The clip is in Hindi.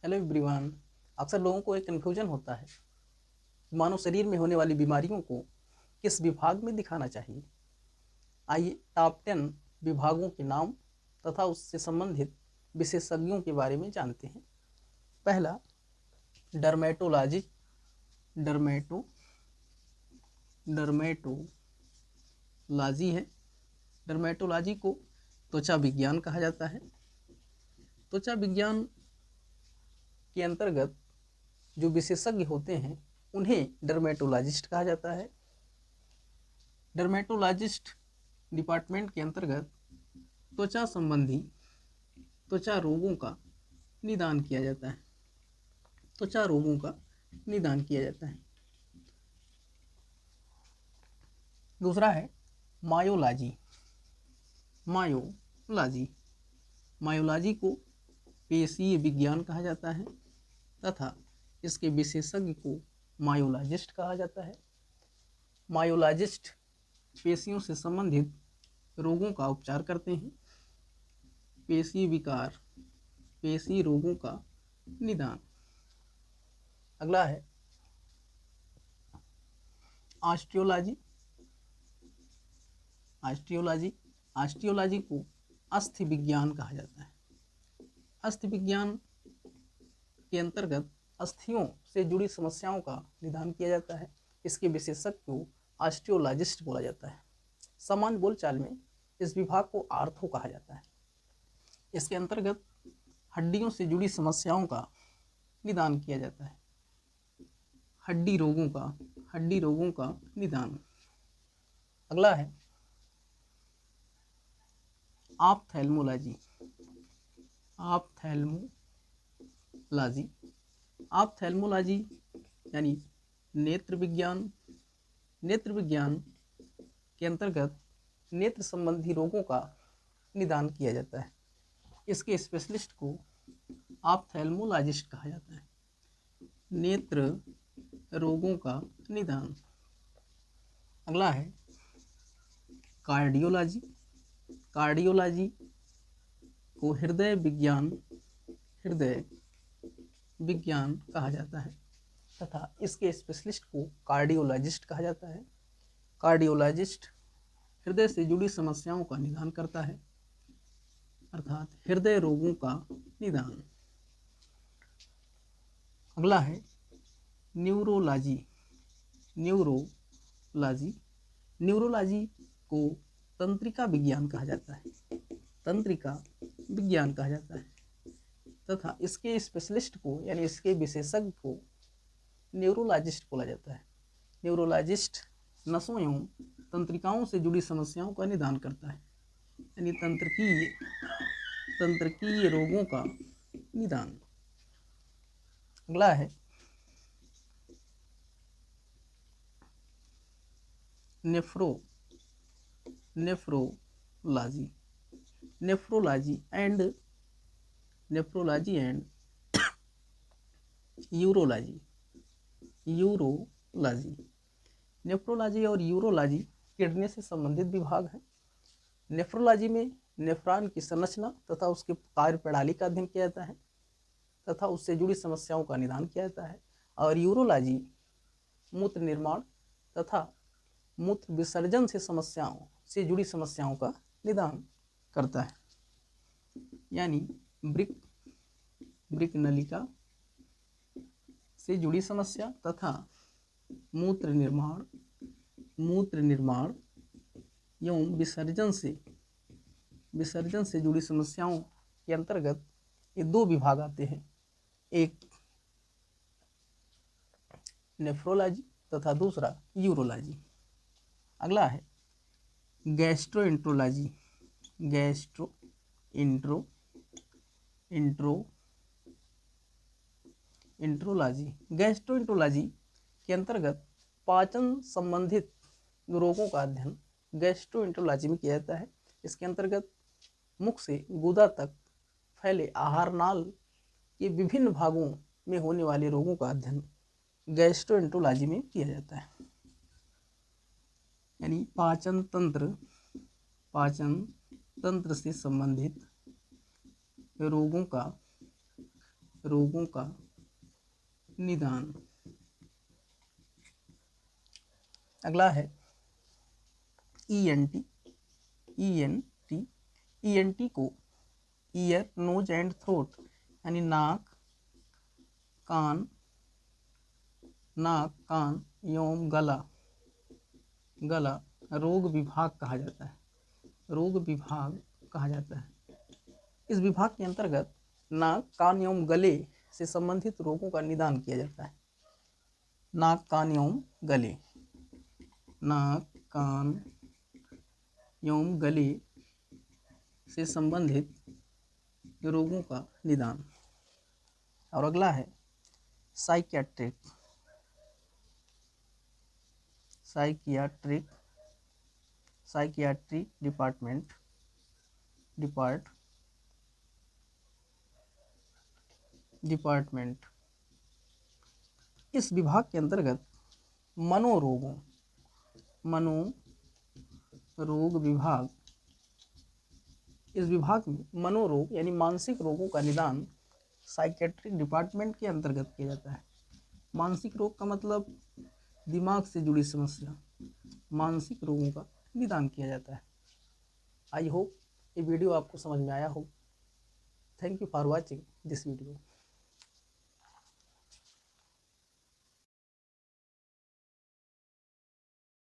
Hello everyone. अक्सर लोगों को एक कन्फ्यूजन होता है कि मानव शरीर में होने वाली बीमारियों को किस विभाग में दिखाना चाहिए। आइए टॉप 10 विभागों के नाम तथा उससे संबंधित विशेषज्ञों के बारे में जानते हैं। पहला डर्मेटोलॉजी। डर्मेटोलॉजी है। डर्मेटोलॉजी को त्वचा विज्ञान कहा जाता है। त्वचा विज्ञान के अंतर्गत जो विशेषज्ञ होते हैं उन्हें डर्मेटोलॉजिस्ट कहा जाता है। डर्मेटोलॉजिस्ट डिपार्टमेंट के अंतर्गत त्वचा संबंधी त्वचा रोगों का निदान किया जाता है। त्वचा रोगों का निदान किया जाता है। दूसरा है मायोलॉजी। मायोलॉजी मायोलॉजी को पेशीय विज्ञान कहा जाता है तथा इसके विशेषज्ञ को मायोलॉजिस्ट कहा जाता है। मायोलॉजिस्ट पेशियों से संबंधित रोगों का उपचार करते हैं। पेशी विकार, पेशी रोगों का निदान। अगला है ऑस्टियोलॉजी। ऑस्टियोलॉजी को अस्थि विज्ञान कहा जाता है। अस्थि विज्ञान के अंतर्गत अस्थियों से जुड़ी समस्याओं का निदान किया जाता है। इसके विशेषज्ञ को ऑस्टियोलॉजिस्ट बोला जाता है। सामान्य बोलचाल में इस विभाग को आर्थो कहा जाता है। इसके अंतर्गत हड्डियों से जुड़ी समस्याओं का निदान किया जाता है। हड्डी रोगों का निदान। अगला है ऑप्थेल्मोलॉजी। ऑप्थेल्मोलॉजी यानी नेत्र विज्ञान। नेत्र विज्ञान के अंतर्गत नेत्र संबंधी रोगों का निदान किया जाता है। इसके स्पेशलिस्ट को ऑप्थेल्मोलॉजिस्ट कहा जाता है। नेत्र रोगों का निदान। अगला है कार्डियोलॉजी। कार्डियोलॉजी को हृदय विज्ञान कहा जाता है तथा इसके स्पेशलिस्ट को कार्डियोलॉजिस्ट कहा जाता है। कार्डियोलॉजिस्ट हृदय से जुड़ी समस्याओं का निदान करता है अर्थात हृदय रोगों का निदान। अगला है न्यूरोलॉजी। न्यूरोलॉजी को तंत्रिका विज्ञान कहा जाता है। तथा इसके स्पेशलिस्ट को यानी इसके विशेषज्ञ को न्यूरोलॉजिस्ट बोला जाता है। न्यूरोलॉजिस्ट नसों एवं तंत्रिकाओं से जुड़ी समस्याओं का निदान करता है यानी तंत्रिकीय रोगों का निदान। अगला है नेफ्रोलॉजी एंड यूरोलॉजी। नेफ्रोलॉजी और यूरोलॉजी किडनी से संबंधित विभाग है। नेफ्रोलॉजी में नेफ्रॉन की संरचना तथा उसके कार्य प्रणाली का अध्ययन किया जाता है तथा उससे जुड़ी समस्याओं का निदान किया जाता है। और यूरोलॉजी मूत्र निर्माण तथा मूत्र विसर्जन से जुड़ी समस्याओं का निदान करता है यानी वृक्क नलिका से जुड़ी समस्या तथा मूत्र निर्माण एवं विसर्जन से जुड़ी समस्याओं के अंतर्गत ये दो विभाग आते हैं, एक नेफ्रोलॉजी तथा दूसरा यूरोलॉजी। अगला है गैस्ट्रोएंट्रोलॉजी। गैस्ट्रोएंट्रोलॉजी के अंतर्गत पाचन संबंधित रोगों का अध्ययन गैस्ट्रोएंट्रोलॉजी में किया जाता है। इसके अंतर्गत मुख से गुदा तक फैले आहार नाल के विभिन्न भागों में होने वाले रोगों का अध्ययन गैस्ट्रोएंट्रोलॉजी में किया जाता है यानी पाचन तंत्र से संबंधित रोगों का निदान। अगला है ENT। ENT ENT को ईयर, नोज एंड थ्रोट यानी नाक, कान एवं गला रोग विभाग कहा जाता है। रोग विभाग कहा जाता है। इस विभाग के अंतर्गत नाक, कान एवं गले से संबंधित रोगों का निदान किया जाता है। नाक, कान एवं गले, नाक, कान एवं गले से संबंधित रोगों का निदान। और अगला है साइकियाट्रिक डिपार्टमेंट। इस विभाग के अंतर्गत मनोरोग विभाग, इस विभाग में मनोरोग यानी मानसिक रोगों का निदान साइकियाट्रिक डिपार्टमेंट के अंतर्गत किया जाता है। मानसिक रोग का मतलब दिमाग से जुड़ी समस्या, मानसिक रोगों का निदान किया जाता है। आई होप ये वीडियो आपको समझ में आया हो। Thank you for watching this video.